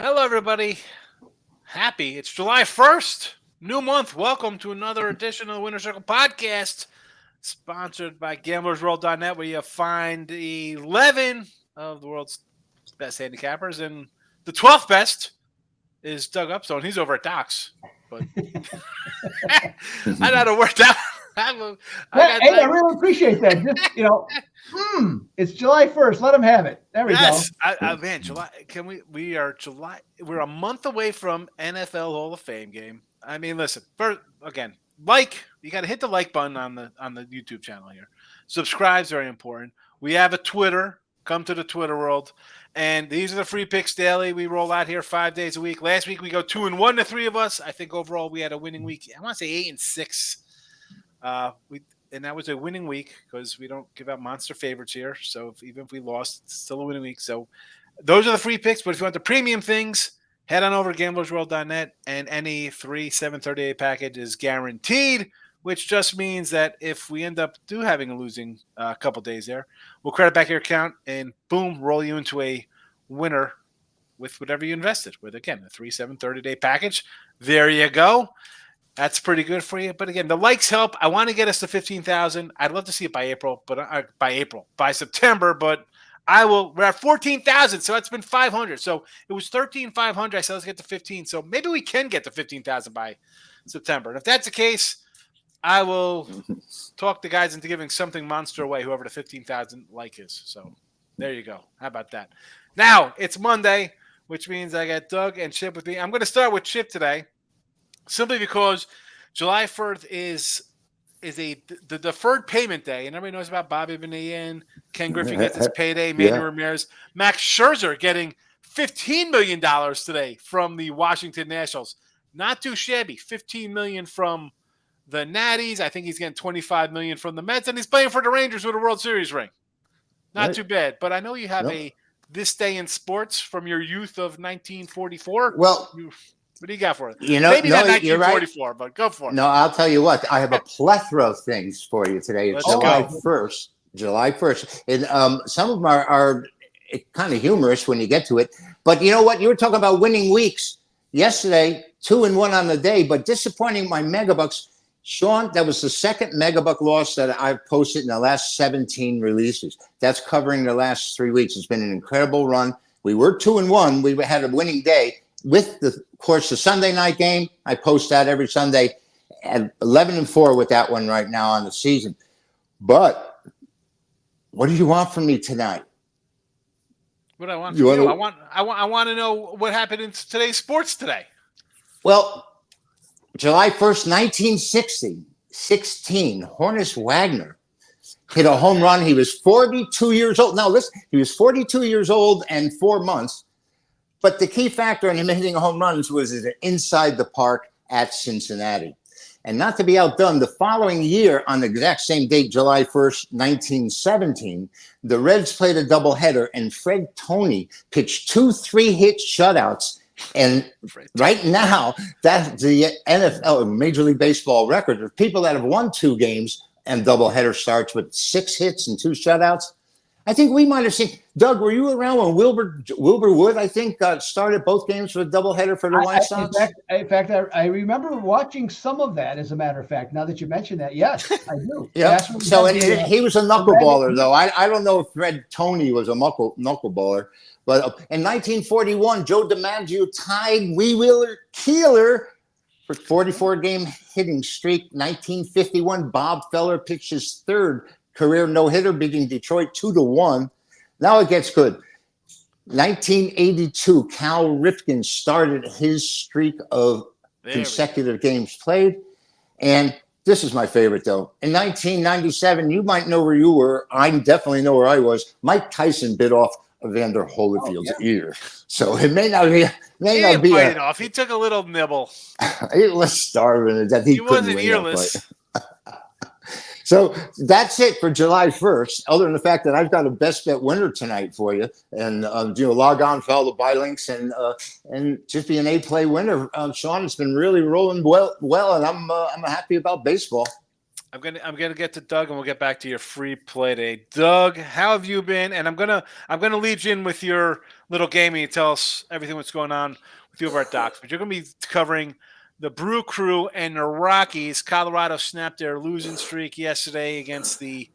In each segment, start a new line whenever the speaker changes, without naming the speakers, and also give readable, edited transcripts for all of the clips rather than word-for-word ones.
Hello, everybody. Happy. It's July 1st. New month. Welcome to another edition of the Winner Circle podcast, sponsored by GamblersWorld.net, where you find 11 of the world's best handicappers. And the 12th best is Doug Upstone. He's over at Docs. But I don't know how to work that.
I really appreciate that. It's July 1st. Let them have it. There we go.
Man, July. We're a month away from NFL Hall of Fame game. I mean, listen. First, again, you got to hit the like button on the YouTube channel here. Subscribe's very important. We have a Twitter. Come to the Twitter world. And these are the Free Picks Daily. We roll out here 5 days a week. Last week we go 2-1, the three of us. I think overall we had a winning week. I want to say 8-6. And that was a winning week because we don't give out monster favorites here. So even if we lost, it's still a winning week. So those are the free picks. But if you want the premium things, head on over to gamblersworld.net, and any 738 package is guaranteed, which just means that if we end up having a losing couple days there, we'll credit back your account and boom, roll you into a winner with whatever you invested with. Again, the 730-day package. There you go. That's pretty good for you. But again, the likes help. I want to get us to 15,000. I'd love to see it by September, but I will. We're at 14,000, so it's been 500. So it was 13,500. I said let's get to 15. So maybe we can get to 15,000 by September. And if that's the case, I will talk the guys into giving something monster away, whoever the 15,000 like is. So there you go. How about that? Now it's Monday, which means I got Doug and Chip with me. I'm going to start with Chip today. Simply because July 1st is the deferred payment day, and everybody knows about Bobby Bonilla, Ken Griffey gets his payday, Manny Ramirez, Max Scherzer getting $15 million today from the Washington Nationals. Not too shabby. $15 million from the Natties. I think he's getting $25 million from the Mets, and he's playing for the Rangers with a World Series ring. Not too bad. But I know you have a This Day in Sports from your youth of 1944.
Well,
what do you got for it?
Maybe
not 1944, right. But go for it.
No, I'll tell you what. I have a plethora of things for you today. It's July 1st. July 1st. And some of them are kind of humorous when you get to it. But you know what? You were talking about winning weeks. Yesterday, 2-1 on the day, but disappointing my Megabucks. Sean, that was the second Megabuck loss that I've posted in the last 17 releases. That's covering the last 3 weeks. It's been an incredible run. We were 2-1. We had a winning day. With the Sunday night game, I post that every Sunday at 11-4 with that one right now on the season. But what do you want from me tonight?
What I want from you? I want to know what happened in today's sports today.
Well, July 1st, 1916, Honus Wagner hit a home run. He was 42 years old. Now, listen, he was 42 years old and 4 months. But the key factor in him hitting home runs was inside the park at Cincinnati. And not to be outdone, the following year, on the exact same date, July 1st, 1917, the Reds played a doubleheader, and Fred Toney pitched 2 3-hit shutouts. And right now, that's the NFL, Major League Baseball record of people that have won 2 games and doubleheader starts with 6 hits and 2 shutouts. I think we might have seen. Doug, were you around when Wilbur Wood, I think, started both games with a doubleheader for the White Sox?
In fact, I remember watching some of that, as a matter of fact. Now that you mention that, yes, I do.
Yeah. So he was a knuckleballer, though. I don't know if Fred Toney was a knuckleballer. But in 1941, Joe DiMaggio tied Wee Wheeler Keeler for 44-game hitting streak. 1951, Bob Feller pitched his 3rd career no-hitter, beating Detroit 2-1. Now it gets good. 1982, Cal Ripken started his streak of consecutive games played. And this is my favorite, though. In 1997, you might know where you were. I definitely know where I was. Mike Tyson bit off Evander Holyfield's ear. So it may not be.
It off. He took a little nibble.
He was starving to death. He
wasn't earless.
So that's it for July 1st, other than the fact that I've got a best bet winner tonight for you. And, log on, follow the buy links, and just be an A-play winner. Sean, it's been really rolling well, and I'm happy about baseball.
I'm gonna get to Doug, and we'll get back to your free play day. Doug, how have you been? And I'm gonna lead you in with your little game, and you tell us everything what's going on with you over at Docs. But you're gonna be covering the Brew Crew and the Rockies. Colorado snapped their losing streak yesterday against the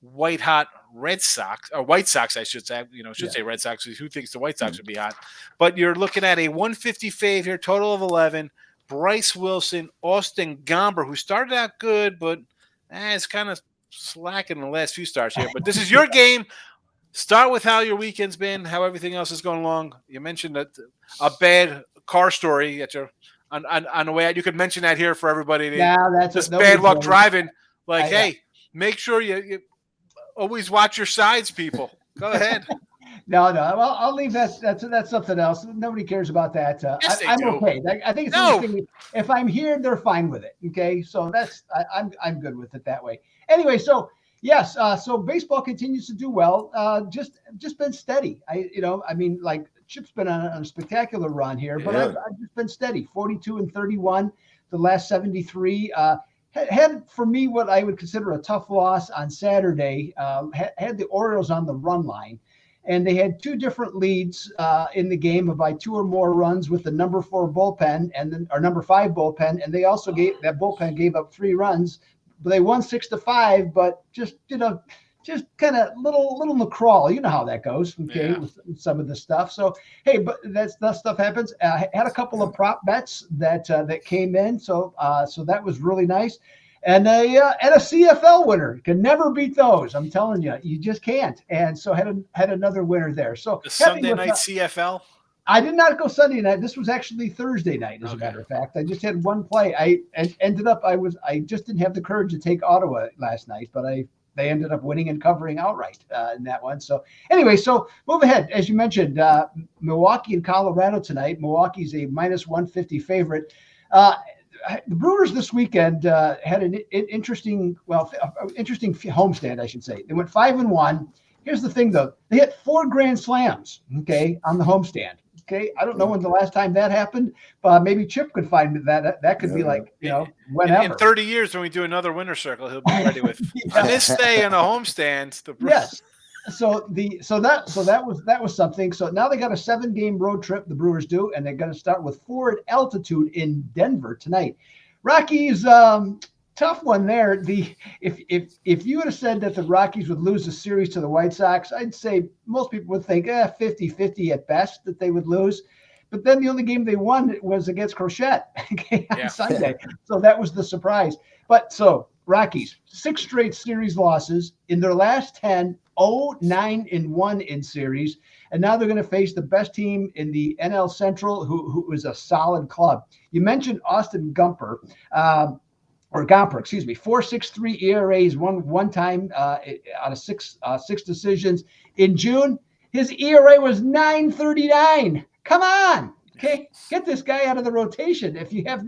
white hot Red Sox, or White Sox, I should say. Say Red Sox. Who thinks the White Sox would be hot? But you're looking at a 150 fave here, total of 11. Bryce Wilson, Austin Gomber, who started out good, but it's kind of slacking in the last few starts here. But this is your game. Start with how your weekend's been, how everything else is going along. You mentioned that a bad car story at your on the way out. You could mention that here for everybody.
That's
just bad luck driving. Hey, make sure you always watch your sides, people. Go ahead.
No. Well, I'll leave that. That's something else. Nobody cares about that.
Yes,
I'm
do.
okay. I think it's interesting. If I'm here, they're fine with it. Okay, so I'm good with it that way. Anyway, so yes, so baseball continues to do well. Just been steady. Chip's been on a spectacular run here, but I've just been steady. 42-31, the last 73. Had for me what I would consider a tough loss on Saturday. Had the Orioles on the run line. And they had two different leads in the game by 2 or more runs with the number 4 bullpen or number 5 bullpen. And they also that bullpen gave up 3 runs, but they won 6-5, but just kind of little McCrawl. You know how that goes, okay, with some of the stuff. So, hey, but that stuff happens. Had a couple of prop bets that came in. So that was really nice. And a CFL winner. Can never beat those. I'm telling you, you just can't. And so had another winner there. So
the Sunday night CFL.
I did not go Sunday night. This was actually Thursday night, as a matter of fact. I just had one play. I just didn't have the courage to take Ottawa last night, but they ended up winning and covering outright in that one. So anyway, so move ahead. As you mentioned, Milwaukee and Colorado tonight. Milwaukee's a -150 favorite. The Brewers this weekend had an interesting homestand, I should say. They went 5-1. Here's the thing, though. They hit 4 grand slams, okay, on the homestand. Okay, I don't know when the last time that happened, but maybe Chip could find that. That could be whenever.
In 30 years, when we do another winter circle, he'll be ready with on this day on a homestand.
Yes. So that was something. So now they got a 7-game road trip, the Brewers do, and they're going to start with 4 at altitude in Denver tonight. Rockies, tough one there. If you would have said that the Rockies would lose the series to the White Sox, I'd say most people would think 50-50 at best that they would lose. But then the only game they won was against Crochet on Sunday. So that was the surprise. But so Rockies, 6 straight series losses in their last 10. 0-9-1 in series, and now they're going to face the best team in the NL Central, who is a solid club. You mentioned Austin Gomber, 4.63 ERAs, one time out of 6 decisions. In June, his ERA was 9.39. Come on. Okay, get this guy out of the rotation. If you have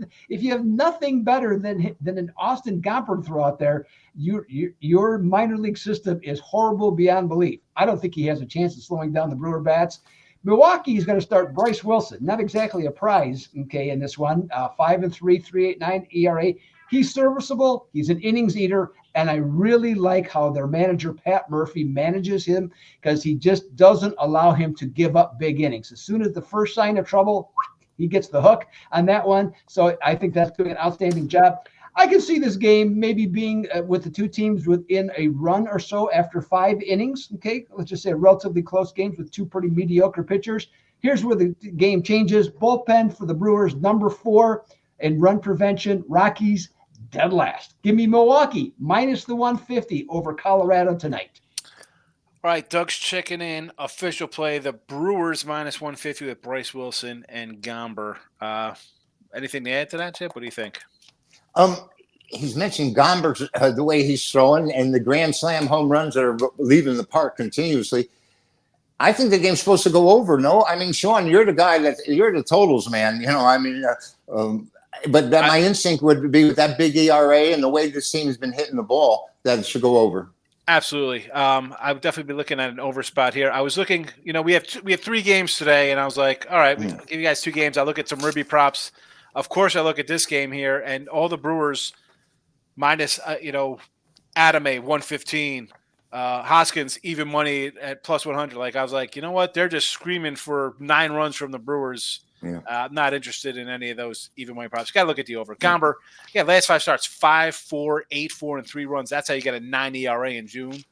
nothing better than an Austin Gomber throw out there, your minor league system is horrible beyond belief. I don't think he has a chance of slowing down the Brewer bats. Milwaukee is going to start Bryce Wilson. Not exactly a prize, okay, in this one. 5-3, 3.89 ERA. He's serviceable. He's an innings eater. And I really like how their manager, Pat Murphy, manages him because he just doesn't allow him to give up big innings. As soon as the first sign of trouble, he gets the hook on that one. So I think that's doing an outstanding job. I can see this game maybe being with the two teams within a run or so after 5 innings. Okay, let's just say relatively close games with 2 pretty mediocre pitchers. Here's where the game changes. Bullpen for the Brewers, number 4 in run prevention. Rockies, dead last. Give me Milwaukee -150 over Colorado tonight.
All right, Doug's checking in. Official play: the Brewers -150 with Bryce Wilson and Gomber. Anything to add to that, Chip? What do you think?
He's mentioned Gomber's the way he's throwing and the grand slam home runs that are leaving the park continuously. I think the game's supposed to go over. No, I mean, Sean, you're the guy you're the totals man. But my instinct would be with that big ERA and the way this team has been hitting the ball, that it should go over.
Absolutely. I would definitely be looking at an over spot here. I was looking, we have 3 games today, and I was like, all right, we'll give you guys 2 games. I'll look at some Ribby props. Of course, I look at this game here, and all the Brewers minus, Adame 115, Hoskins even money at plus 100. Like I was like, you know what? They're just screaming for 9 runs from the Brewers.
Yeah.
I'm not interested in any of those even money props. Got to look at the over. Gomber, last 5 starts 5-4, 8-4, and 3 runs. That's how you get a 9 ERA in June.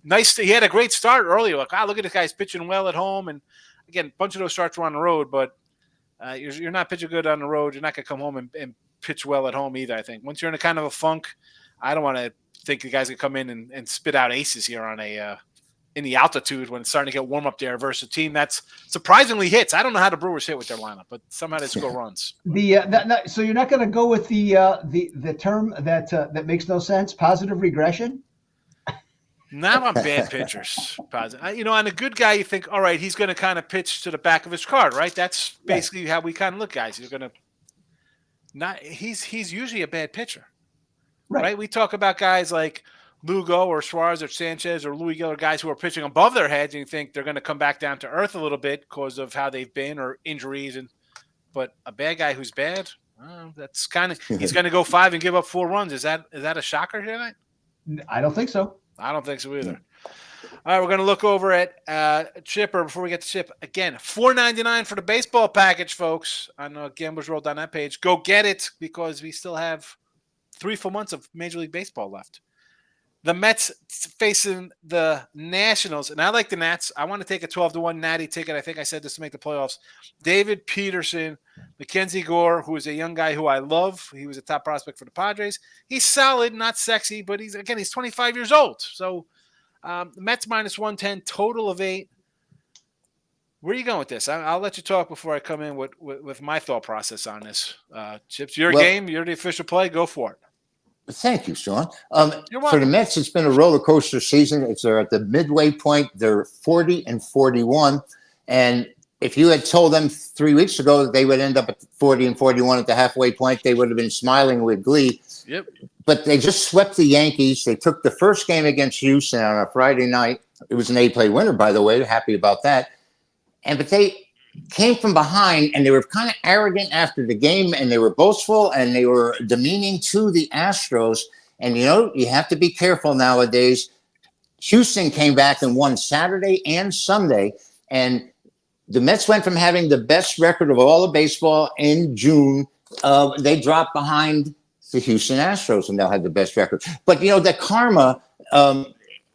Nice. He had a great start earlier. Like, look at this guy's pitching well at home. And again, a bunch of those starts were on the road, but you're not pitching good on the road. You're not going to come home and pitch well at home either, I think. Once you're in a kind of a funk, I don't want to think the guys can come in and spit out aces here on in the altitude when it's starting to get warm up there versus a team that's surprisingly hits. I don't know how the Brewers hit with their lineup, but somehow they score runs.
So you're not going to go with the term that makes no sense, positive regression?
Not on bad pitchers. On a good guy, you think, all right, he's going to kind of pitch to the back of his card, right? That's basically how we kind of look, guys. You're going to he's usually a bad pitcher, right? We talk about guys like Lugo or Suarez or Sanchez or Louis Gil, guys who are pitching above their heads, and you think they're going to come back down to earth a little bit because of how they've been or injuries. But a bad guy who's bad, that's kind of he's going to go 5 and give up 4 runs. Is that a shocker tonight?
I don't think so.
I don't think so either. All right, we're going to look over at Chipper before we get to Chip. Again, $4.99 for the baseball package, folks. I know Gamblers rolled down that page. Go get it because we still have 3 full months of Major League Baseball left. The Mets facing the Nationals, and I like the Nats. I want to take a 12-1 natty ticket. I think I said this to make the playoffs. David Peterson, Mackenzie Gore, who is a young guy who I love. He was a top prospect for the Padres. He's solid, not sexy, but he's 25 years old. So the Mets minus 110, total of 8. Where are you going with this? I'll let you talk before I come in with my thought process on this. Chips, your game. You're the official play. Go for it.
Thank you, Sean. For the Mets, it's been a roller coaster season. They're at the midway point. They're 40-41. And if you had told them 3 weeks ago they would end up at 40-41 at the halfway point, they would have been smiling with glee.
Yep.
But they just swept the Yankees. They took the first game against Houston on a Friday night. It was an 8-play winner, by the way. Happy about that. But they came from behind, and they were kind of arrogant after the game, and they were boastful, and they were demeaning to the Astros. And, you have to be careful nowadays. Houston came back and won Saturday and Sunday, and the Mets went from having the best record of all of baseball in June. They dropped behind the Houston Astros, and they'll have the best record. But, the karma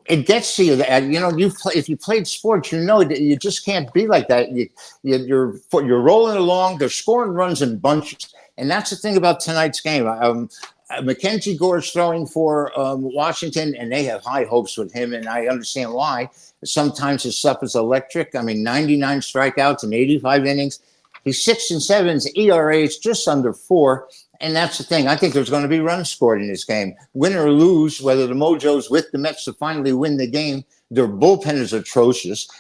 it gets to you that if you played sports, that you just can't be like that. You're rolling along. They're scoring runs in bunches, and that's the thing about tonight's game. Mackenzie Gore's throwing for Washington, and they have high hopes with him, and I understand why. Sometimes his stuff is electric. 99 strikeouts in 85 innings. He's 6-7. His ERA is just under 4. And that's the thing. I think there's going to be runs scored in this game. Win or lose, whether the Mojo's with the Mets to finally win the game, their bullpen is atrocious.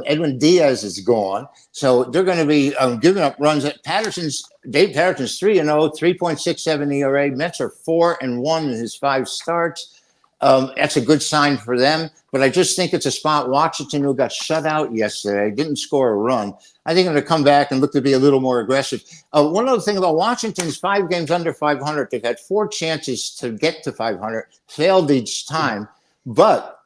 Edwin Diaz is gone. So they're going to be giving up runs. Dave Patterson's 3-0, 3.67 ERA. Mets are 4-1 in his 5 starts. That's a good sign for them. But I just think it's a spot. Washington, who got shut out yesterday, didn't score a run. I think they're going to come back and look to be a little more aggressive. One other thing about Washington's 5 games under 500, they've had 4 chances to get to 500, failed each time. But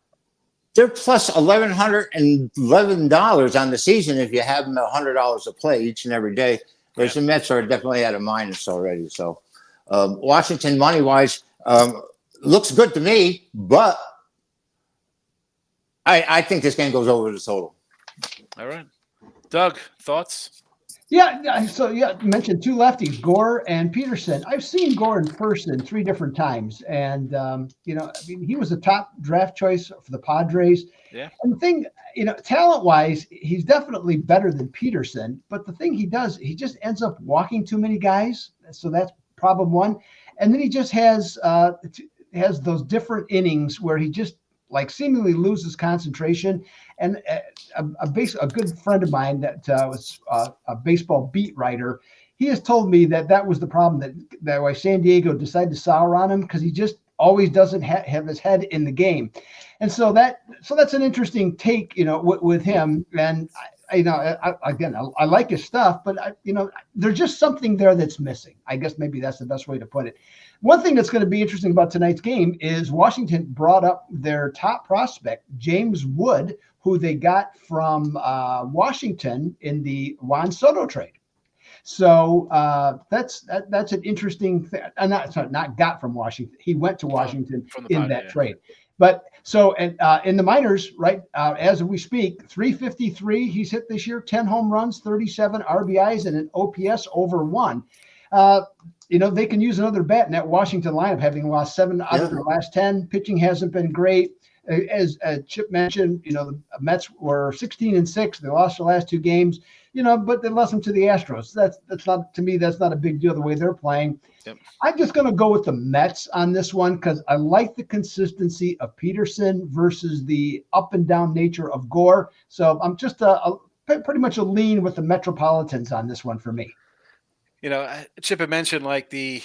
they're plus $1,111 on the season if you have them $100 a play each and every day. Whereas the Mets are definitely at a minus already. So Washington, money-wise, looks good to me, but I think this game goes over the total.
All right. Doug, thoughts?
Yeah. So, you mentioned 2 lefties, Gore and Peterson. I've seen Gore in person 3 different times. And, he was a top draft choice for the Padres.
Yeah.
And the thing, talent-wise, he's definitely better than Peterson. But the thing he does, he just ends up walking too many guys. So that's problem 1. And then he just has those different innings where he just seemingly loses concentration. And a good friend of mine that was a baseball beat writer, he has told me that was the problem, that why San Diego decided to sour on him, because he just always doesn't have his head in the game. And so that's an interesting take, with him. And I like his stuff, but there's just something there that's missing. I guess maybe that's the best way to put it. One thing that's going to be interesting about tonight's game is Washington brought up their top prospect, James Wood, who they got from Washington in the Juan Soto trade. So that's an interesting thing. Not got from Washington. He went to Washington in that trade. But so in the minors, right, as we speak, 353 he's hit this year, 10 home runs, 37 RBIs, and an OPS over 1. They can use another bat in that Washington lineup, having lost 7 out of their last 10. Pitching hasn't been great. As Chip mentioned, the Mets were 16-6. They lost their last 2 games, but they lost them to the Astros. That's not, to me, that's not a big deal the way they're playing. Yep. I'm just going to go with the Mets on this one because I like the consistency of Peterson versus the up and down nature of Gore. So I'm just pretty much a lean with the Metropolitans on this one for me.
Chip had mentioned like the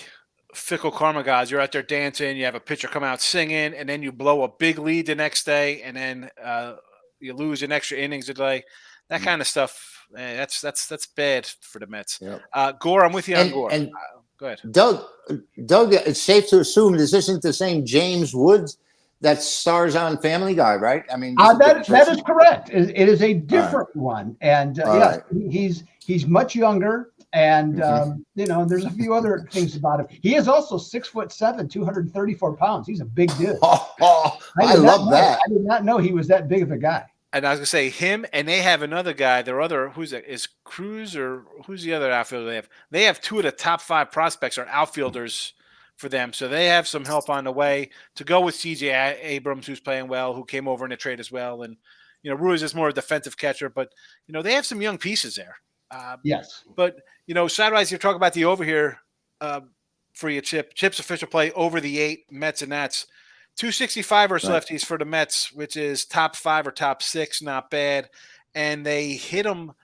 fickle karma gods. You're out there dancing, you have a pitcher come out singing, and then you blow a big lead the next day, and then you lose an extra innings a day. That kind of stuff, that's bad for the Mets. Yep. Gore, I'm with you on Gore.
And
go ahead.
Doug, it's safe to assume this isn't the same James Woods that stars on Family Guy, right? I mean,
that is correct. It is a different one, and he's much younger. And there's a few other things about him. He is also 6'7", 234 pounds. He's a big dude.
I love that.
I did not know he was that big of a guy.
And I was gonna say him, and they have another guy. Their other who's that? Is Cruz or who's the other outfielder they have? They have 2 of the top 5 prospects are outfielders for them, so they have some help on the way to go with CJ Abrams, who's playing well, who came over in the trade as well, and Ruiz is more a defensive catcher, but they have some young pieces there.
Yes,
but sidewise, you're talking about the over here for you, Chip. Chip's official play over the 8 Mets and Nats. 265 versus lefties for the Mets, which is top 5 or top 6, not bad. And they hit them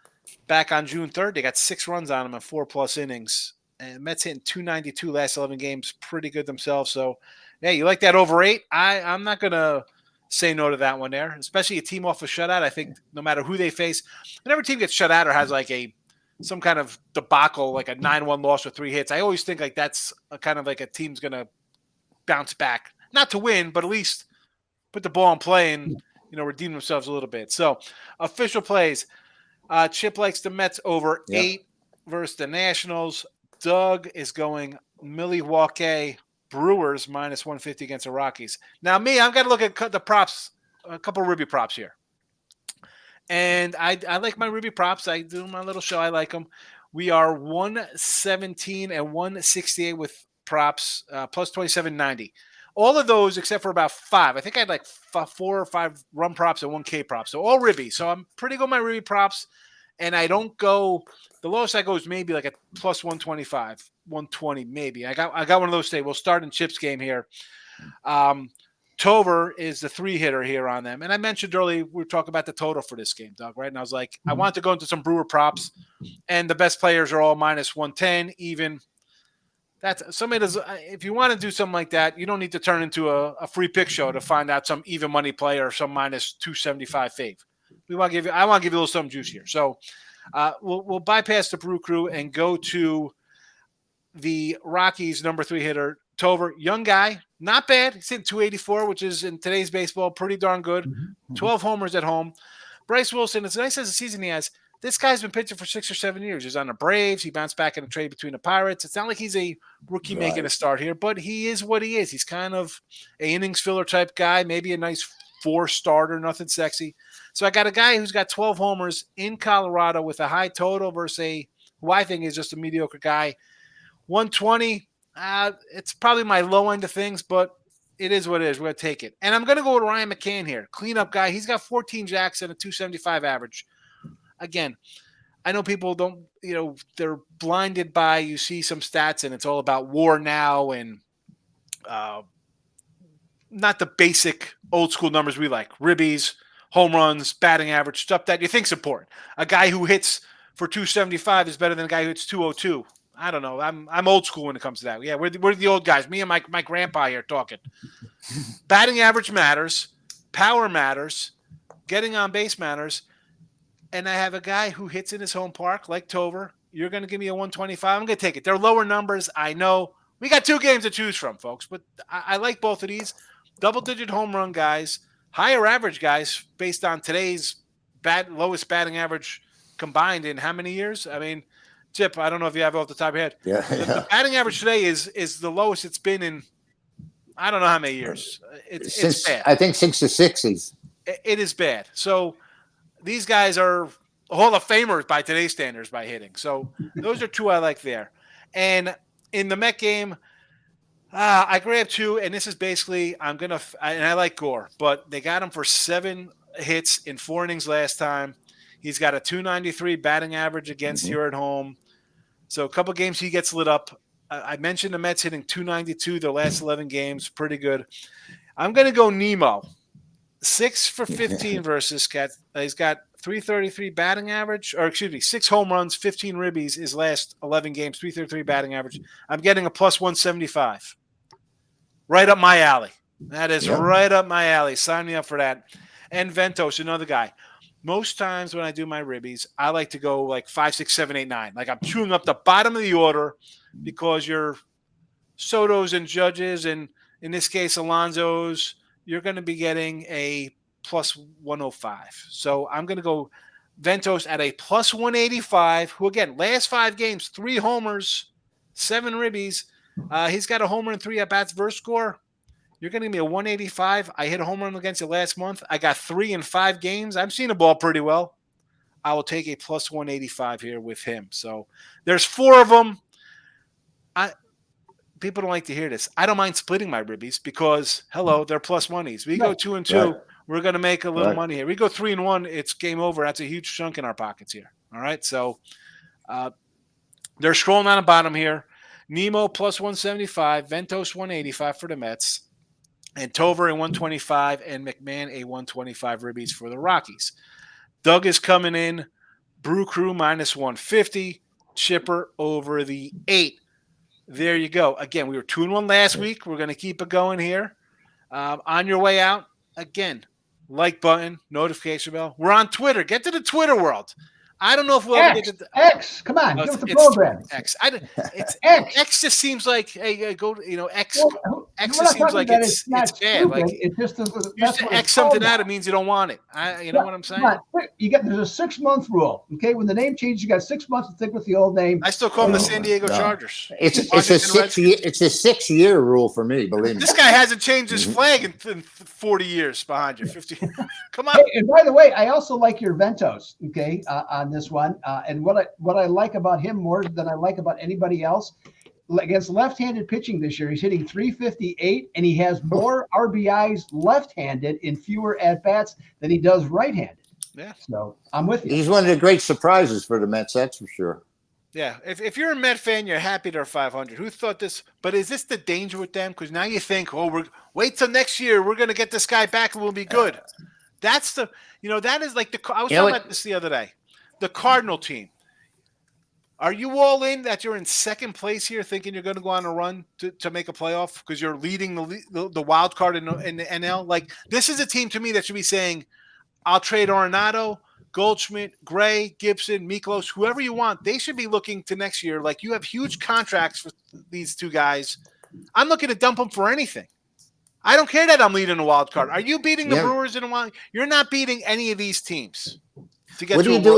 back on June 3rd. They got 6 runs on them in 4+ innings. And Mets hitting 292 last 11 games, pretty good themselves. So, yeah, you like that over 8? I'm not going to say no to that one there, especially a team off a shutout. I think no matter who they face, whenever a team gets shut out or has like some kind of debacle, like a 9-1 loss with 3 hits, I always think like that's a kind of like a team's going to bounce back. Not to win, but at least put the ball in play and, redeem themselves a little bit. So, official plays. Chip likes the Mets over 8 versus the Nationals. Doug is going Milwaukee Brewers minus 150 against the Rockies. Now, I've got to look at the props, a couple of Ruby props here. And I like my Ruby props. I do my little show. I like them. We are 117 and 168 with props, plus 27.90. All of those except for about 5. I think I had like 4 or 5 run props and 1 K prop. So all Ribby. So I'm pretty good with my Ribby props. And I don't go – the lowest I go is maybe like a plus 125, 120 maybe. I got one of those today. We'll start in Chip's game here. Tover is the 3-hitter here on them. And I mentioned earlier we were talking about the total for this game, Doug, right? And I was like, I want to go into some Brewer props. And the best players are all minus 110 even. That's somebody does. If you want to do something like that, you don't need to turn into a free pick show to find out some even money player or some minus 275 fave. I want to give you a little something juice here. So we'll bypass the Brew Crew and go to the Rockies number 3 hitter Tover, young guy, not bad. He's hitting 284, which is in today's baseball pretty darn good. 12 homers at home. Bryce Wilson, as nice as the season he has. This guy's been pitching for 6 or 7 years. He's on the Braves. He bounced back in a trade between the Pirates. It's not like he's a rookie making a start here, but he is what he is. He's kind of an innings filler type guy, maybe a nice 4 starter, nothing sexy. So I got a guy who's got 12 homers in Colorado with a high total versus who I think is just a mediocre guy. 120, it's probably my low end of things, but it is what it is. We're going to take it. And I'm going to go with Ryan McCann here. Cleanup guy. He's got 14 jacks and a 275 average. Again, I know people don't, they're blinded by, you see some stats and it's all about WAR now and not the basic old school numbers we like. Ribbies, home runs, batting average, stuff that you think's important. A guy who hits for 275 is better than a guy who hits 202. I don't know. I'm old school when it comes to that. Yeah, we're the old guys. Me and my grandpa here talking. Batting average matters. Power matters. Getting on base matters. and I have a guy who hits in his home park like Tover, you're going to give me a 125. I'm going to take it. They're lower numbers. I know. We got 2 games to choose from, folks, but I like both of these. Double-digit home run guys, higher average guys based on today's lowest batting average combined in how many years? I mean, Chip, I don't know if you have it off the top of your head.
Yeah.
The batting average today is the lowest it's been in I don't know how many years. It's bad.
I think since the 60s.
It is bad. So these guys are Hall of Famers by today's standards by hitting. So those are 2 I like there. And in the Met game, I grabbed 2, and this is basically and I like Gore, but they got him for 7 hits in 4 innings last time. He's got a 293 batting average against here at home. So a couple games he gets lit up. I mentioned the Mets hitting 292 their last 11 games. Pretty good. I'm going to go Nemo. 6 for 15 versus Cats. He's got 333 batting average, 6 home runs, 15 ribbies his last 11 games, 333 batting average. I'm getting a plus 175. Right up my alley. That is right up my alley. Sign me up for that. And Ventos, another guy. Most times when I do my ribbies, I like to go like 5, 6, 7, 8, 9. Like I'm chewing up the bottom of the order because you're Soto's and Judges, and in this case, Alonso's, you're going to be getting a plus 105. So I'm going to go Ventos at a plus 185, who, again, last 5 games, 3 homers, 7 ribbies. He's got a homer and 3 at-bats versus score. You're going to give me a 185. I hit a home run against you last month. I got 3 in 5 games. I'm seeing the ball pretty well. I will take a plus 185 here with him. So there's 4 of them. People don't like to hear this. I don't mind splitting my ribbies because, they're plus monies. We go 2 and 2. Right. We're going to make a little money here. We go 3 and 1. It's game over. That's a huge chunk in our pockets here. All right. So they're scrolling on the bottom here. Nemo plus 175, Ventos 185 for the Mets, and Tover a 125, and McMahon a 125 ribbies for the Rockies. Doug is coming in. Brew Crew minus 150. Chipper over the 8. There you go. Again, we were 2-1 last week. We're going to keep it going here. On your way out, again, like button, notification bell. We're on Twitter. Get to the Twitter world. I don't know if we'll ever get to
X. Come on, give us the program.
X. It's X. X just seems like X.
Well,
X just seems like it's bad.
Stupid.
Like
it's just
you X something out, it means you don't want it. You know what I'm saying?
There's a 6-month rule. Okay, when the name changes, you got 6 months to stick with the old name.
I still call them the San Diego Chargers.
It's a 6-year rule for me. Believe me.
This guy hasn't changed his flag in 40 years behind you. 50. Come on.
Hey, and by the way, I also like your Ventos. Okay, on this one, and what I like about him more than I like about anybody else, against left-handed pitching this year, he's hitting 358, and he has more RBIs left-handed in fewer at-bats than he does right-handed.
Yeah.
So I'm with you.
He's one of the great surprises for the Mets, that's for sure.
Yeah. If you're a Met fan, you're happy they're 500. Who thought this? But is this the danger with them? Because now you think, wait till next year. We're going to get this guy back and we'll be good. That's that is like I was talking about this the other day. The Cardinal team. Are you all in that you're in second place here thinking you're going to go on a run to make a playoff because you're leading the wild card in the NL? Like, this is a team to me that should be saying, I'll trade Arenado, Goldschmidt, Gray, Gibson, Miklos, whoever you want. They should be looking to next year. Like, you have huge contracts for these 2 guys. I'm looking to dump them for anything. I don't care that I'm leading the wild card. Are you beating the Brewers in a wild? You're not beating any of these teams.
What do you do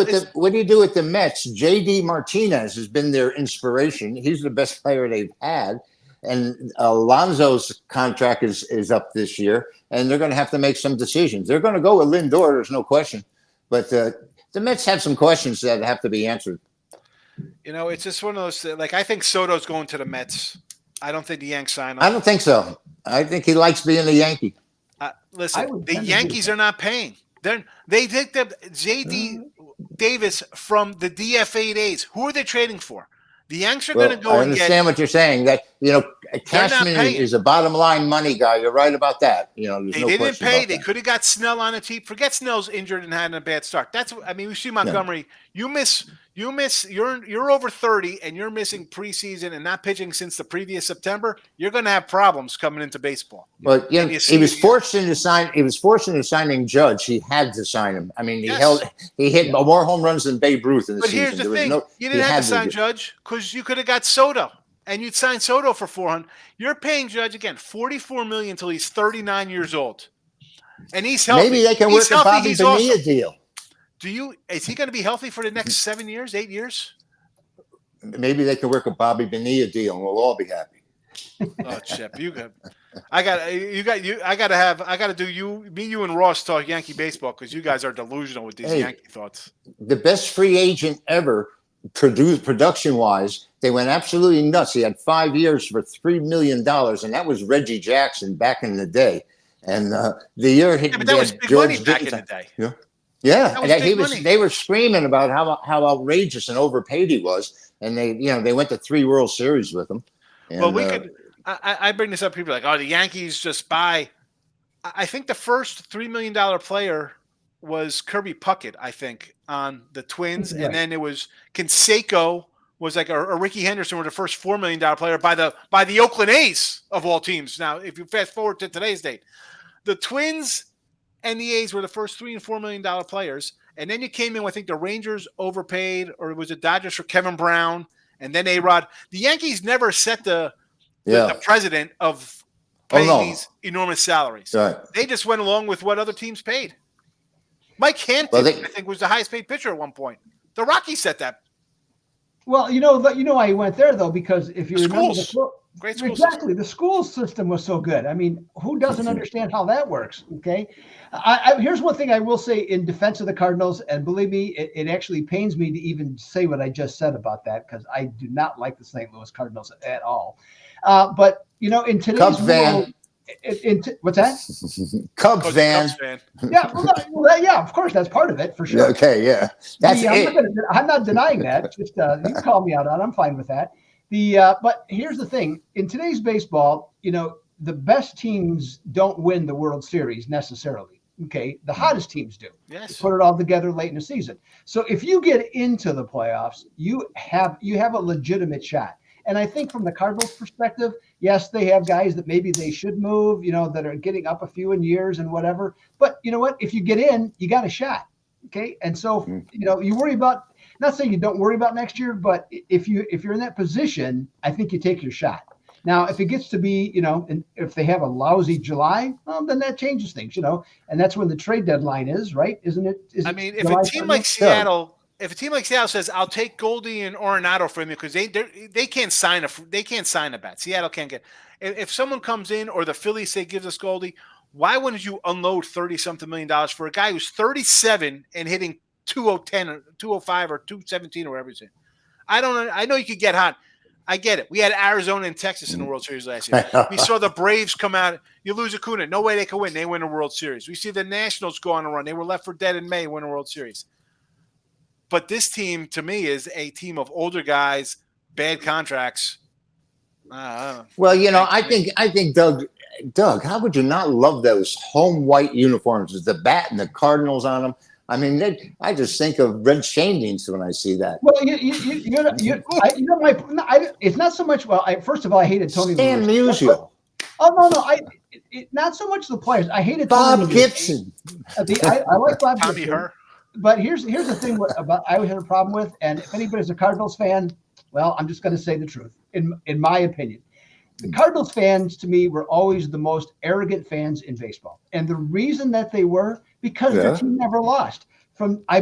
with the Mets? JD Martinez has been their inspiration. He's the best player they've had. And Alonso's contract is up this year, and they're going to have to make some decisions. They're going to go with Lindor, there's no question. But the Mets have some questions that have to be answered.
It's just one of those, like, I think Soto's going to the Mets. I don't think the Yanks sign him.
I don't think so. I think he likes being a Yankee.
Listen, the Yankees are not paying. They take the J.D. Davis from the DFA days. Who are they trading for? The Yanks are going to go and get.
I understand what you're saying. That Cashman
paying.
is a bottom line money guy. You're right about that. There's
They
no
didn't
question
pay.
about
They
that.
could have got Snell on a team. Forget Snell's injured and had a bad start. We see Montgomery. You miss. You're over 30 and you're missing preseason and not pitching since the previous September. You're going to have problems coming into baseball.
But he was forced into signing Judge. He had to sign him. I mean, he hit more home runs than Babe Ruth in the season.
But here's the thing: you didn't have to sign Judge because you could have got Soto. And you'd sign Soto for $400. You're paying Judge again $44 million until he's 39 years old, and he's healthy.
Maybe they can work a Bobby Bonilla deal.
Is he going to be healthy for the next 7 years, 8 years?
Maybe they can work a Bobby Bonilla deal, and we'll all be happy.
Oh, Chip, I got to do you and Ross talk Yankee baseball because you guys are delusional with these Yankee thoughts.
The best free agent ever, production-wise. They went absolutely nuts. He had 5 years for $3 million, and that was Reggie Jackson back in the day. And the year
but that was big money back in the day.
Yeah. They were screaming about how outrageous and overpaid he was, and they went to 3 World Series with him. And,
well, I bring this up. People are like, oh, the Yankees just buy. I think the first $3 million player was Kirby Puckett, I think, on the Twins, and then it was Canseco. Was like a Ricky Henderson were the first $4 million player by the Oakland A's of all teams. Now, if you fast forward to today's date, the Twins and the A's were the first $3 and $4 million players, and then you came in. I think the Rangers overpaid, or it was the Dodgers for Kevin Brown, and then A-Rod. The Yankees never set the precedent of paying these enormous salaries.
Right.
They just went along with what other teams paid. Mike Hampton, I think, was the highest paid pitcher at one point. The Rockies set that.
Well, you know why he went there though, because if you remember
great school
system. The school system was so good. I mean, who doesn't understand how that works? Okay, here's one thing I will say in defense of the Cardinals, and believe me, it actually pains me to even say what I just said about that because I do not like the St. Louis Cardinals at all. But in today's
Cubs
world, what's that?
Cubs fan.
Yeah, yeah, of course, that's part of it for sure.
Okay, yeah,
I'm not denying that. Just you can call me out on. I'm fine with that. But here's the thing: in today's baseball, the best teams don't win the World Series necessarily. Okay, the hottest teams do.
Yes.
Put it all together late in the season. So if you get into the playoffs, you have a legitimate shot. And I think from the Cardinals' perspective, yes, they have guys that maybe they should move, that are getting up a few in years and whatever. But you know what? If you get in, you got a shot. Okay. And so, you worry about, not saying you don't worry about next year, but if you're in that position, I think you take your shot. Now, if it gets to be, and if they have a lousy July, well, then that changes things, and that's when the trade deadline is, right? Isn't it?
If a team like Seattle. If a team like Seattle says, "I'll take Goldie and Arenado from you," because they can't sign a bat. Seattle can't get. If someone comes in or the Phillies say gives us Goldie, why wouldn't you unload $30-something million for a guy who's 37 and hitting 210 or 205 or 217 or whatever he's in? I don't know. I know you could get hot. I get it. We had Arizona and Texas in the World Series last year. We saw the Braves come out. You lose Acuna, no way they can win. They win a World Series. We see the Nationals go on a run. They were left for dead in May, win a World Series. But this team, to me, is a team of older guys, bad contracts.
Well, I think Doug, how would you not love those home white uniforms with the bat and the Cardinals on them? I mean, I just think of red shavings when I see that.
Well, it's not so much. Well, first of all, I hated Tony
Stan Musial.
Oh no, not so much the players. I hated
Bob Gibson.
I like Bob
Tommy
Gibson.
Herr.
But here's the thing about I had a problem with, and if anybody's a Cardinals fan, well, I'm just going to say the truth. In my opinion, the Cardinals fans to me were always the most arrogant fans in baseball, and the reason that they were because their team never lost. I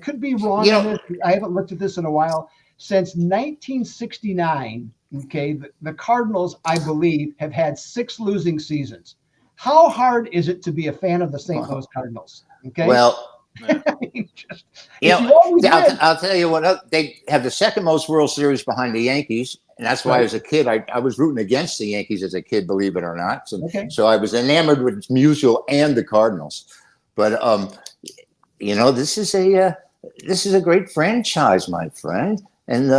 could be wrong on this. I haven't looked at this in a while. Since 1969, okay, the Cardinals, I believe, have had 6 losing seasons. How hard is it to be a fan of the St. Louis Cardinals? Okay.
Well. I'll tell you what, they have the second most World Series behind the Yankees, and that's why as a kid I was rooting against the Yankees as a kid, believe it or not. So I was enamored with Musial and the Cardinals. But this is a great franchise, my friend. And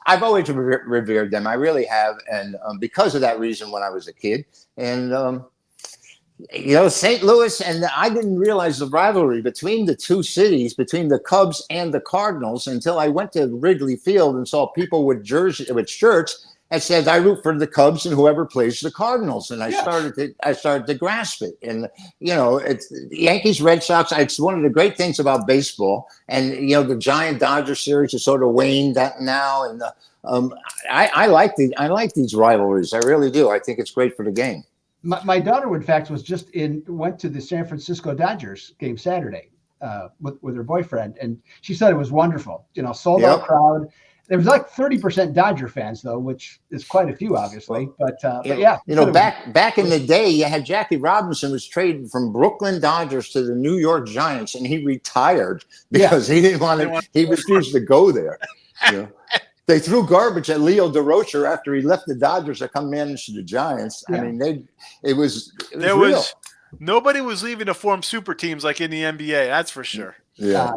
I've always revered them. I really have, and because of that reason, when I was a kid, and St. Louis, and I didn't realize the rivalry between the two cities, between the Cubs and the Cardinals, until I went to Wrigley Field and saw people with shirts that said, "I root for the Cubs and whoever plays the Cardinals." And I started to grasp it. And it's Yankees, Red Sox. It's one of the great things about baseball. And the Giant Dodger series is sort of waned that now. And I like these rivalries. I really do. I think it's great for the game.
My daughter, in fact, went to the San Francisco Dodgers game Saturday with her boyfriend, and she said it was wonderful. Sold out crowd. There was like 30% Dodger fans, though, which is quite a few, obviously. But yeah,
back in the day, you had Jackie Robinson was traded from Brooklyn Dodgers to the New York Giants, and he retired because he didn't want to. He refused to go there. They threw garbage at Leo DeRocher after he left the Dodgers to come manage the Giants. I mean, it was real.
Nobody was leaving to form super teams like in the NBA. That's for sure.
Yeah.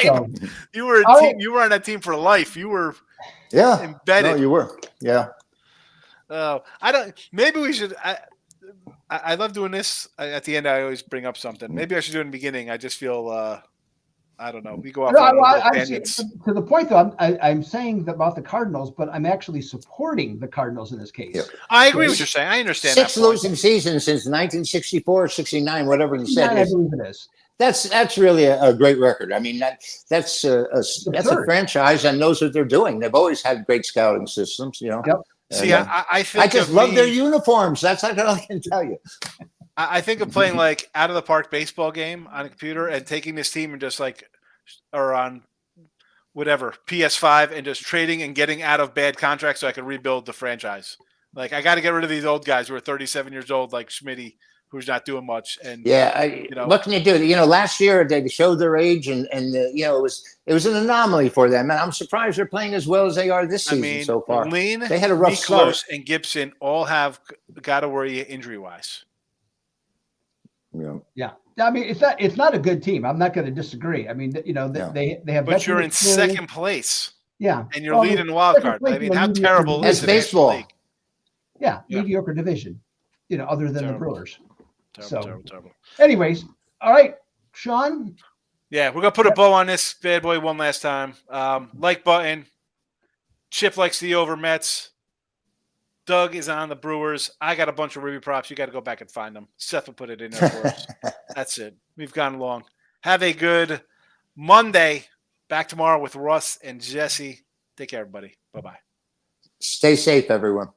No.
You were a team. You were on that team for life. You were embedded.
No, you were. Yeah.
I don't. Maybe we should. I love doing this. At the end, I always bring up something. Maybe I should do it in the beginning. I just feel. I don't know. We go off
to the point, though. I'm saying about the Cardinals, but I'm actually supporting the Cardinals in this case.
Yeah. I agree with what you're saying. I understand.
6 losing seasons since 1964, 69, whatever you said.
I believe it is.
That's really a great record. I mean, that's a franchise that knows what they're doing. They've always had great scouting systems, Yep.
See, I think
I just love their uniforms. That's all I can tell you.
I think of playing like out of the park baseball game on a computer and taking this team and just or on whatever PS5 and just trading and getting out of bad contracts so I can rebuild the franchise. Like I got to get rid of these old guys who are 37 years old, like Schmitty, who's not doing much. And
what can you do? Last year they showed their age, and it was an anomaly for them. And I'm surprised they're playing as well as they are this season so far.
Lean,
they had a rough start.
And Gibson all have got to worry injury wise.
Yeah. I mean, it's not a good team. I'm not going to disagree. I mean, they have.
But you're in second place.
Yeah.
And you're leading the wild card. I mean, how terrible is
baseball?
Yeah, mediocre division. Other than the Brewers.
Terrible.
Anyways, all right, Sean.
Yeah, we're gonna put a bow on this bad boy one last time. Like button. Chip likes the over Mets. Doug is on the Brewers. I got a bunch of review props. You got to go back and find them. Seth will put it in there for us. That's it. We've gone long. Have a good Monday. Back tomorrow with Russ and Jesse. Take care, everybody. Bye-bye.
Stay safe, everyone.